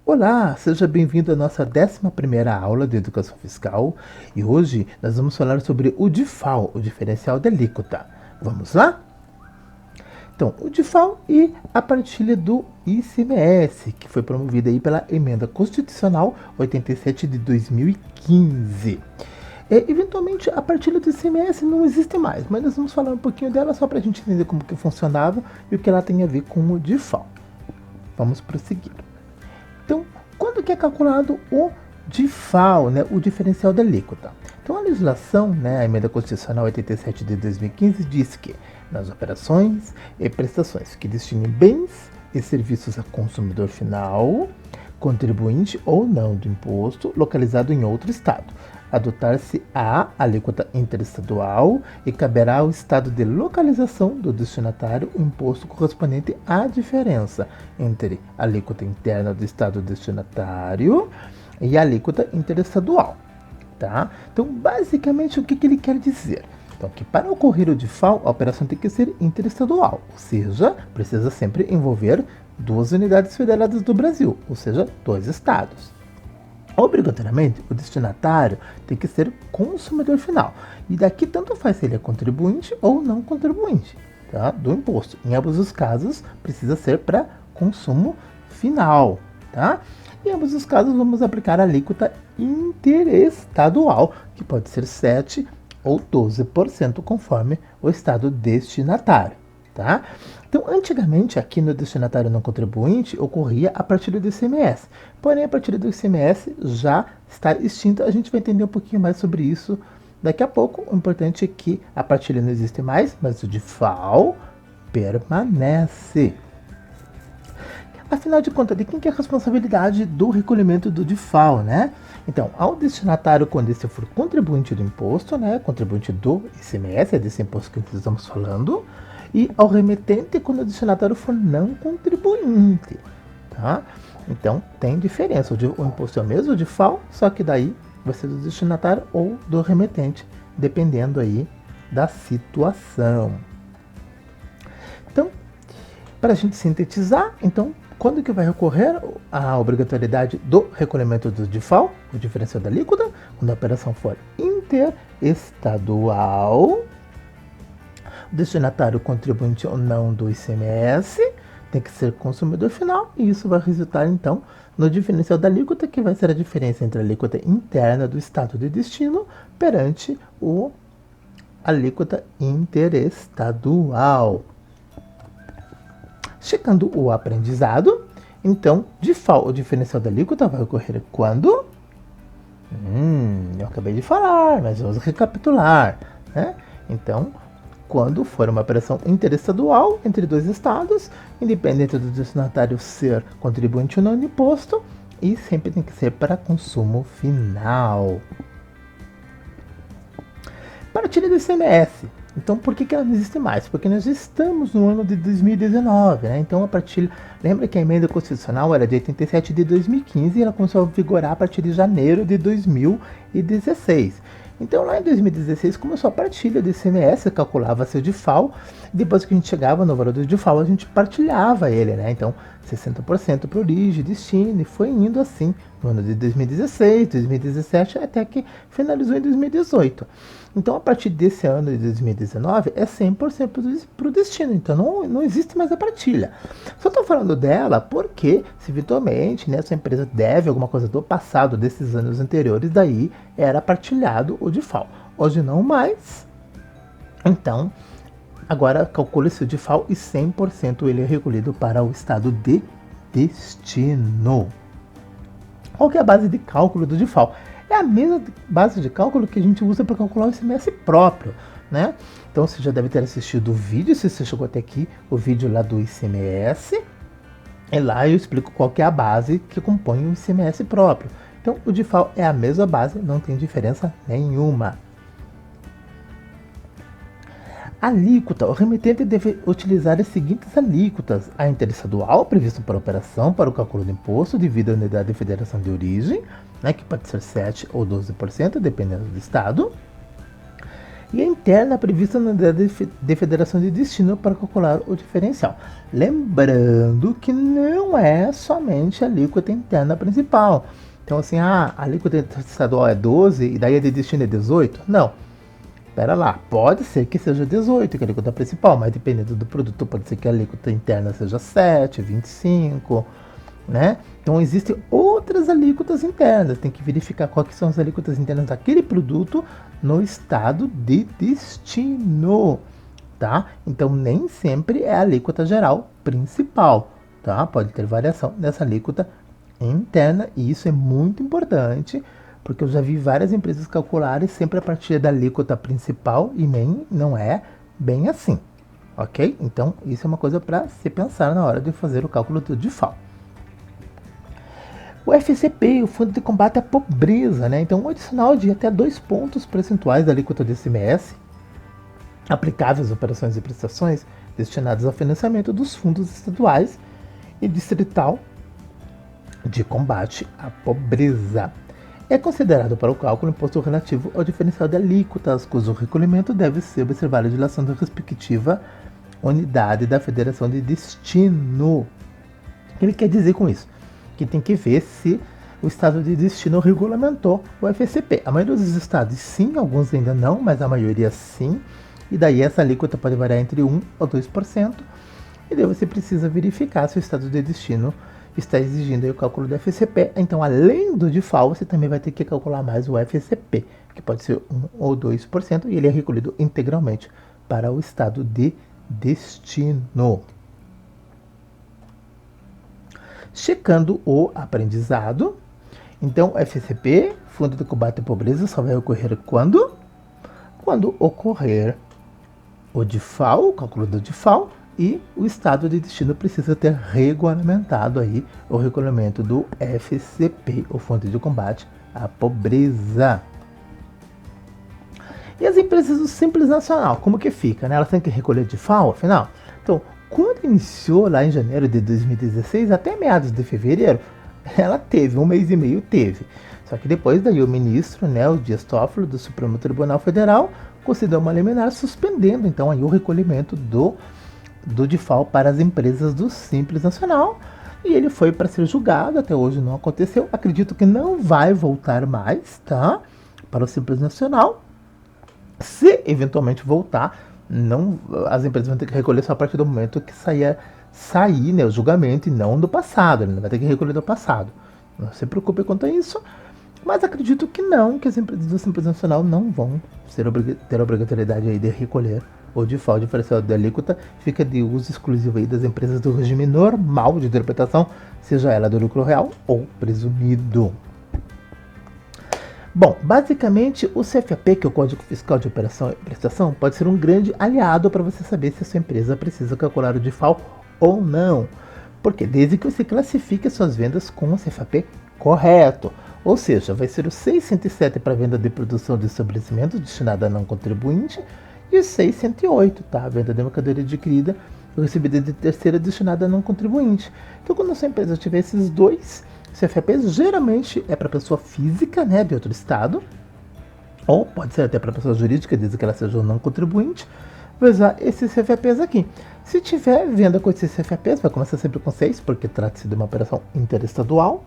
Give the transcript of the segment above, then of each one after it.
Olá, seja bem-vindo à nossa 11ª aula de Educação Fiscal e hoje nós vamos falar sobre o DIFAL, o diferencial de alíquota. Vamos lá? Então, o DIFAL e a partilha do ICMS, que foi promovida aí pela Emenda Constitucional 87 de 2015. Eventualmente, a partilha do ICMS não existe mais, mas nós vamos falar um pouquinho dela só para a gente entender como que funcionava e o que ela tem a ver com o DIFAL. Vamos prosseguir. Então, quando que é calculado o DIFAL, né, o diferencial da alíquota? Então, a legislação, né, a Emenda Constitucional 87 de 2015, diz que nas operações e prestações que destinem bens e serviços a consumidor final, contribuinte ou não do imposto, localizado em outro estado, adotar-se a alíquota interestadual e caberá ao estado de localização do destinatário o imposto correspondente à diferença entre a alíquota interna do estado destinatário e a alíquota interestadual. Tá? Então, basicamente, o que ele quer dizer? Então, que para ocorrer o DIFAL, a operação tem que ser interestadual, ou seja, precisa sempre envolver duas unidades federadas do Brasil, ou seja, dois estados. Obrigatoriamente, o destinatário tem que ser consumidor final. E daqui tanto faz se ele é contribuinte ou não contribuinte, tá? Do imposto. Em ambos os casos, precisa ser para consumo final. Tá? Em ambos os casos, vamos aplicar a alíquota interestadual, que pode ser 7% ou 12%, conforme o estado destinatário. Tá? Então, antigamente, aqui no destinatário não contribuinte, ocorria a partilha do ICMS. Porém, a partilha do ICMS já está extinta. A gente vai entender um pouquinho mais sobre isso daqui a pouco. O importante é que a partilha não existe mais, mas o DIFAL permanece. Afinal de contas, de quem que é a responsabilidade do recolhimento do DIFAL, né? Então, ao destinatário, quando esse for contribuinte do imposto, né? Contribuinte do ICMS, é desse imposto que nós estamos falando, e ao remetente quando o destinatário for não contribuinte, tá? Então, tem diferença. O imposto é o mesmo, o DIFAL, só que daí vai ser do destinatário ou do remetente, dependendo aí da situação. Então, para a gente sintetizar, então, quando que vai ocorrer a obrigatoriedade do recolhimento do DIFAL, o diferencial da alíquota? Quando a operação for interestadual, o destinatário contribuinte ou não do ICMS tem que ser consumidor final, e isso vai resultar então no diferencial da alíquota, que vai ser a diferença entre a alíquota interna do estado de destino perante a alíquota interestadual. Checando o aprendizado, então, DIFAL, o diferencial da alíquota, vai ocorrer quando? Eu acabei de falar, mas vamos recapitular, né? Então, quando for uma operação interestadual entre dois estados, independente do destinatário ser contribuinte ou não de imposto, e sempre tem que ser para consumo final. Partilha do ICMS. Então, por que ela não existe mais? Porque nós estamos no ano de 2019, né? Então, a partir... Lembra que a emenda constitucional era de 87 de 2015 e ela começou a vigorar a partir de janeiro de 2016. Então, lá em 2016, começou a partilha do ICMS, calculava-se o DIFAL, e depois que a gente chegava no valor do DIFAL, a gente partilhava ele, né? Então, 60% para origem, destino, e foi indo assim, no ano de 2016, 2017, até que finalizou em 2018. Então, a partir desse ano de 2019, é 100% para o destino. Então, não existe mais a partilha. Só estou falando dela porque, se eventualmente, né, sua empresa deve alguma coisa do passado, desses anos anteriores, daí era partilhado o DIFAL. Hoje não mais. Então, agora calcula-se o DIFAL e 100% ele é recolhido para o estado de destino. Qual que é a base de cálculo do DIFAL? É a mesma base de cálculo que a gente usa para calcular o ICMS próprio, né? Então você já deve ter assistido o vídeo, se você chegou até aqui, o vídeo lá do ICMS. E lá eu explico qual que é a base que compõe o ICMS próprio. Então o DIFAL é a mesma base, não tem diferença nenhuma. Alíquota. O remetente deve utilizar as seguintes alíquotas: a interestadual, prevista para operação para o cálculo do imposto devido à unidade de federação de origem, né, que pode ser 7% ou 12%, dependendo do estado. e a interna prevista na de federação de destino para calcular o diferencial. Lembrando que não é somente a alíquota interna principal. Então assim, a alíquota estadual é 12 e daí a de destino é 18? Não. Pera lá, pode ser que seja 18, que é a alíquota principal, mas dependendo do produto, pode ser que a alíquota interna seja 7, 25, né? Então existem outras alíquotas internas, tem que verificar quais são as alíquotas internas daquele produto no estado de destino, tá? Então nem sempre é a alíquota geral principal, tá? Pode ter variação nessa alíquota interna e isso é muito importante, porque eu já vi várias empresas calcularem sempre a partir da alíquota principal e nem não é bem assim, ok? Então isso é uma coisa para se pensar na hora de fazer o cálculo do DIFAL. O FCP, o Fundo de Combate à Pobreza, né? Então um adicional de até 2 pontos percentuais da alíquota do ICMS aplicáveis às operações e prestações destinadas ao financiamento dos fundos estaduais e distrital de combate à pobreza. É considerado para o cálculo imposto relativo ao diferencial de alíquotas, cujo recolhimento deve ser observar a legislação da respectiva unidade da federação de destino. O que ele quer dizer com isso? Que tem que ver se o estado de destino regulamentou o FCP. A maioria dos estados sim, alguns ainda não, mas a maioria sim. E daí essa alíquota pode variar entre 1% ou 2%. E daí você precisa verificar se o estado de destino está exigindo o cálculo do FCP. Então, além do DIFAL, você também vai ter que calcular mais o FCP, que pode ser 1% ou 2%, e ele é recolhido integralmente para o estado de destino. Checando o aprendizado. Então, FCP, Fundo de Combate à Pobreza, só vai ocorrer quando? Quando ocorrer o DIFAL, o cálculo do DIFAL, e o estado de destino precisa ter regulamentado aí o recolhimento do FCP, o Fundo de Combate à Pobreza. E as empresas do Simples Nacional, como que fica, né? Elas têm que recolher DIFAL, afinal? Então, quando iniciou lá em janeiro de 2016, até meados de fevereiro, ela teve, 1 mês e meio teve. Só que depois daí o ministro, né, o Dias Toffoli, do Supremo Tribunal Federal, concedeu uma liminar suspendendo então aí o recolhimento do DIFAL para as empresas do Simples Nacional. E ele foi para ser julgado, até hoje não aconteceu. Acredito que não vai voltar mais, tá? Para o Simples Nacional. Se eventualmente voltar, não, as empresas vão ter que recolher só a partir do momento que sair, né, o julgamento, e não do passado. Ele não vai ter que recolher do passado. Não se preocupe quanto a isso. Mas acredito que não, que as empresas do Simples Nacional não vão ter a obrigatoriedade aí de recolher o DIFAL, diferencial de alíquota, fica de uso exclusivo aí das empresas do regime normal de interpretação, seja ela do lucro real ou presumido. Bom, basicamente o CFAP, que é o Código Fiscal de Operação e Prestação, pode ser um grande aliado para você saber se a sua empresa precisa calcular o DIFAL ou não. Porque desde que você classifique suas vendas com o CFAP correto. Ou seja, vai ser o 607 para venda de produção de estabelecimentos destinada a não contribuinte e o 608, tá? A venda de mercadoria adquirida ou recebida de terceira destinada a não contribuinte. Então, quando a sua empresa tiver esses dois CFAPs, geralmente é para pessoa física, né, de outro estado, ou pode ser até para pessoa jurídica, desde que ela seja um não contribuinte, vai usar esses CFAPs aqui. Se tiver venda com esses CFAPs, vai começar sempre com 6, porque trata-se de uma operação interestadual.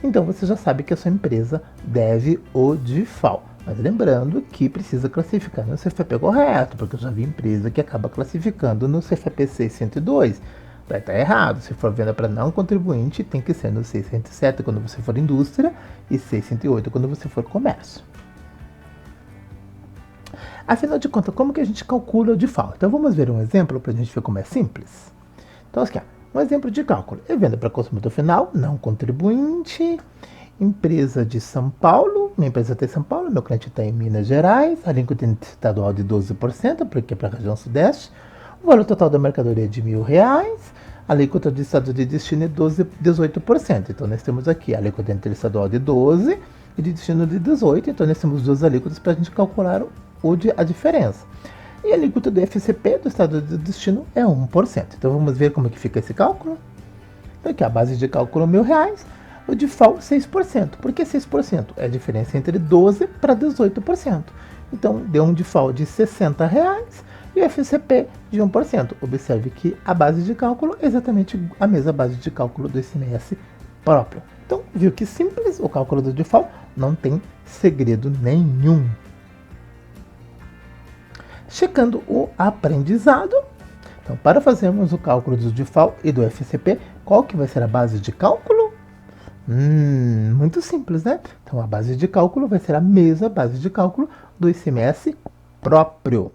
Então você já sabe que a sua empresa deve o DIFAL. Mas lembrando que precisa classificar no CFAP correto, porque eu já vi empresa que acaba classificando no CFAP 602. Vai estar errado. Se for venda para não contribuinte, tem que ser no 607 quando você for indústria e 608 quando você for comércio. Afinal de contas, como que a gente calcula o DIFAL? Então vamos ver um exemplo para a gente ver como é simples. Então aqui, um exemplo de cálculo. É venda para consumidor final, não contribuinte, empresa de São Paulo, minha empresa está em São Paulo, meu cliente está em Minas Gerais, a alíquota estadual de 12%, porque é para a região sudeste, o valor total da mercadoria é de R$1.000, a alíquota do estado de destino é 18%. Então nós temos aqui a alíquota interestadual de 12% e de destino de 18%, então nós temos duas alíquotas para a gente calcular a diferença. E a alíquota do FCP do estado de destino é 1%. Então vamos ver como é que fica esse cálculo. Então aqui a base de cálculo R$1.000, o DIFAL 6%. Por que 6%? É a diferença entre 12% para 18%. Então, deu um DIFAL de R$60 e o FCP de 1%. Observe que a base de cálculo é exatamente a mesma base de cálculo do ICMS próprio. Então, viu que simples o cálculo do DIFAL? Não tem segredo nenhum. Checando o aprendizado. Então, para fazermos o cálculo do DIFAL e do FCP, qual que vai ser a base de cálculo? Muito simples, né? Então, a base de cálculo vai ser a mesma base de cálculo do ICMS próprio.